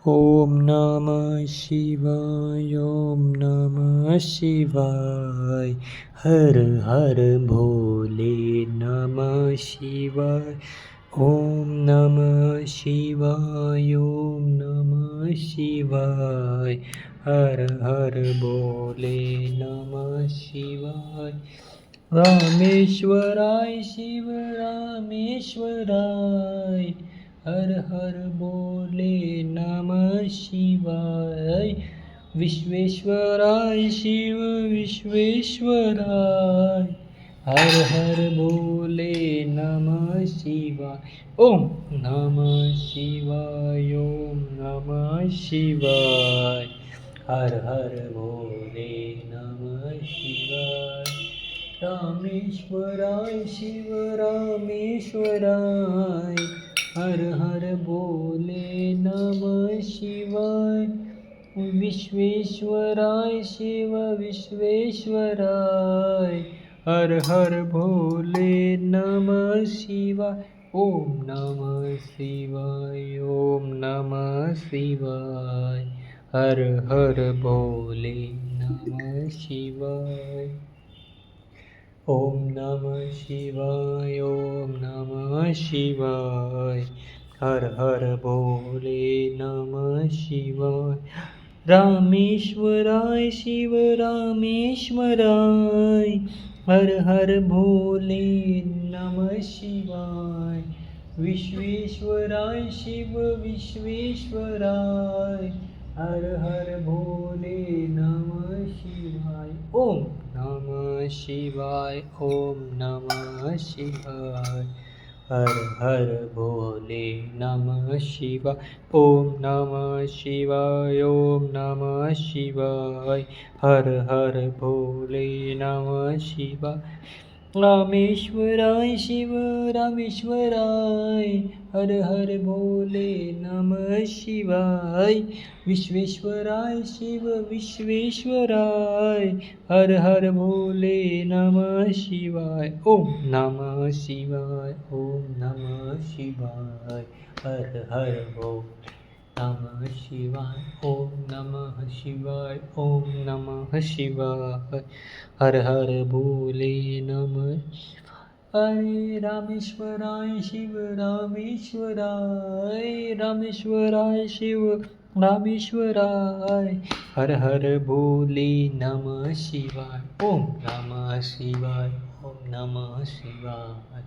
ઓમ નમઃ શિવાય. ઓમ નમઃ શિવાય. હર હર ભોલે નમઃ શિવાય. ઓમ નમઃ શિવાય. ઓમ નમઃ શિવાય. હર હર ભોલે નમઃ શિવાય. રામેશ્વરાય શિવ રામેશ્વરાય. હર હર બોલે નમઃ શિવાય. વિશ્વેશ્વરાય શિવ વિશ્વેશ્વરાય. હર હર બોલે નમઃ શિવાય. ઓમ નમઃ શિવાય. ઓમ નમઃ શિવાય. હર હર બોલે નમઃ શિવાય. રામેશ્વરાય શિવ રામેશ્વરાય. હર હર બોલે નમઃ શિવાય. વિશ્વેશ્વરાય શિવ વિશ્વેશ્વરાય. હર હર ભોલે નમઃ શિવાય. ઓમ નમઃ શિવાય. ઓમ નમઃ શિવાય. હર હર ભોલે નમઃ શિવાય. ઓમ નમઃ શિવાય. ઓમ નમઃ શિવાય. હર હર ભોલે નમઃ શિવાય. રામેશ્વરાય શિવ રામેશ્વરાય. હર હર ભોલે નમઃ શિવાય. વિશ્વેશ્વરાય શિવ વિશ્વેશ્વરાય. હર હર ભોલે નમઃ શિવાય. ઓમ નમઃ શિવાય. ઓમ નમઃ શિવાય. હર હર ભોલે નમઃ શિવાય. ઓમ નમઃ શિવાય. ઓમ નમઃ શિવાય. હર હર ભોલે નમઃ શિવાય. રામેશ્વરાય શિવ રામેશ્વરાય. હર હર ભોલે નમઃ શિવાય. વિશ્વેશ્વરાય શિવ વિશ્વેશ્વરાય. હર હર ભોલે નમઃ શિવાય. ઓમ નમઃ શિવાય. ઓમ નમઃ શિવાય. હર હર ભોલે નમઃ શિવાય. ઓમ નમઃ શિવાય. ઓમ નમઃ શિવાય. હર હર ભોલે નમઃ શિવાય. રામેશ્વરાય શિવ રામેશ્વરાય. રામેશ્વરાય શિવ રામેશ્વરાય. હર હર ભોલે નમઃ શિવાય. ઓમ નમઃ શિવાય. ઓમ નમઃ શિવાય.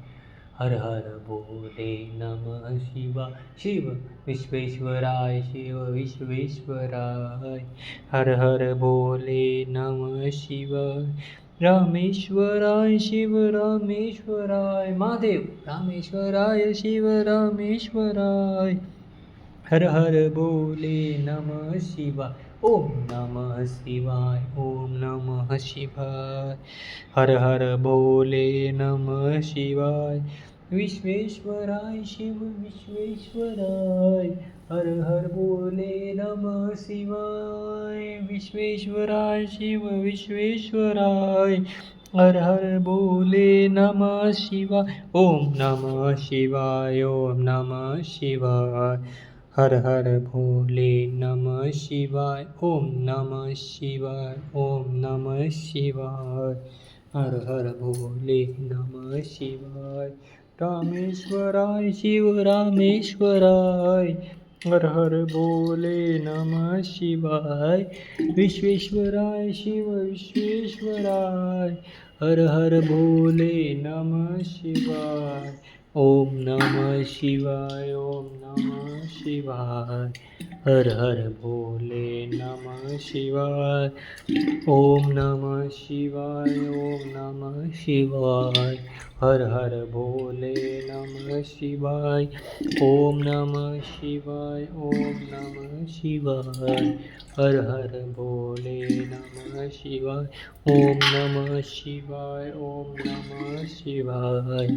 હર હર ભોલે નમઃ શિવાય. શિવ વિશ્વેશ્વરાય શિવ વિશ્વેશ્વરાય. હર હર ભોલે નમઃ શિવાય. રામેશ્વરાય શિવ રામેશ્વરાય. મહાદેવ રામેશ્વરાય શિવ રામેશ્વરાય. હર હર ભોલે નમઃ શિવાય. ઓમ નમઃ શિવાય. ઓમ નમઃ શિવાય. હર હર ભોલે નમઃ શિવાય. વિશ્વેશ્વરાય શિવ વિશ્વેશ્વરાય. હર હર ભોલે નમઃ શિવાય. વિશ્વેશ્વરાય શિવ વિશ્વેશ્વરાય. હર હર ભોલે નમઃ શિવાય. ઓમ નમઃ શિવાય. ઓમ નમઃ શિવાય. હર હર ભોલે નમઃ શિવાય. ઓમ નમઃ શિવાય. ઓમ નમઃ શિવાય. હર હર ભોલે નમઃ શિવાય. રામેશ્વરાય શિવ રામેશ્વરાય. હર હર ભોલે નમઃ શિવાય. વિશ્વેશ્વરાય શિવ વિશ્વેશ્વરાય. હર હર ભોલે નમઃ શિવાય. ઓમ નમઃ શિવાય. ઓમ નમઃ શિવાય. હર હર ભોલે નમઃ શિવાય. ઓમ નમઃ શિવાય. ઓમ નમઃ શિવાય. હર હર ભોલે નમઃ શિવાય. ઓમ નમઃ શિવાય. ઓમ નમઃ શિવાય. હર હર ભોલે નમઃ શિવાય. ઓમ નમઃ શિવાય. ઓમ નમઃ શિવાય.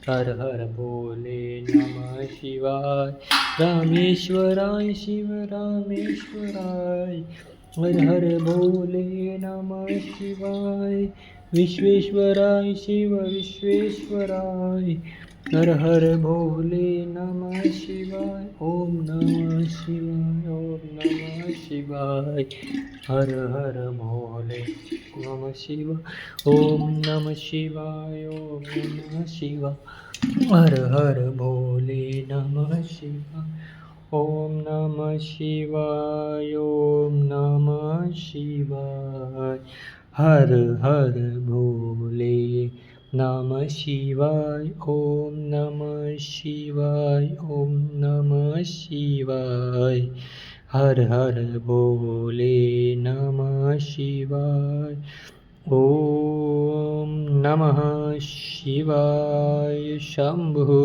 હર હર ભોલે નમઃ શિવાય. રામેશ્વરાય શિવ રામેશ્વરાય. હર હર ભોલે નમઃ શિવાય. વિશ્વેશ્વરાય શિવ વિશ્વેશ્વરાય. હર હર ભોલે નમઃ શિવાય ઓમ નમઃ શિવાય ઓમ નમઃ શિવાય હર હર ભોલે નમઃ શિવાય ઓમ નમઃ શિવાય ઓમ નમઃ શિવાય હર હર ભોલે નમઃ શિવાય ઓમ નમઃ શિવાય ઓમ નમઃ શિવાય હર હર ભોલે નમઃ શિવાય ઓમ નમઃ શિવાય ઓમ નમઃ શિવાય હર હર ભોલે નમઃ શિવાય ઓમ નમઃ શિવાય શંભુ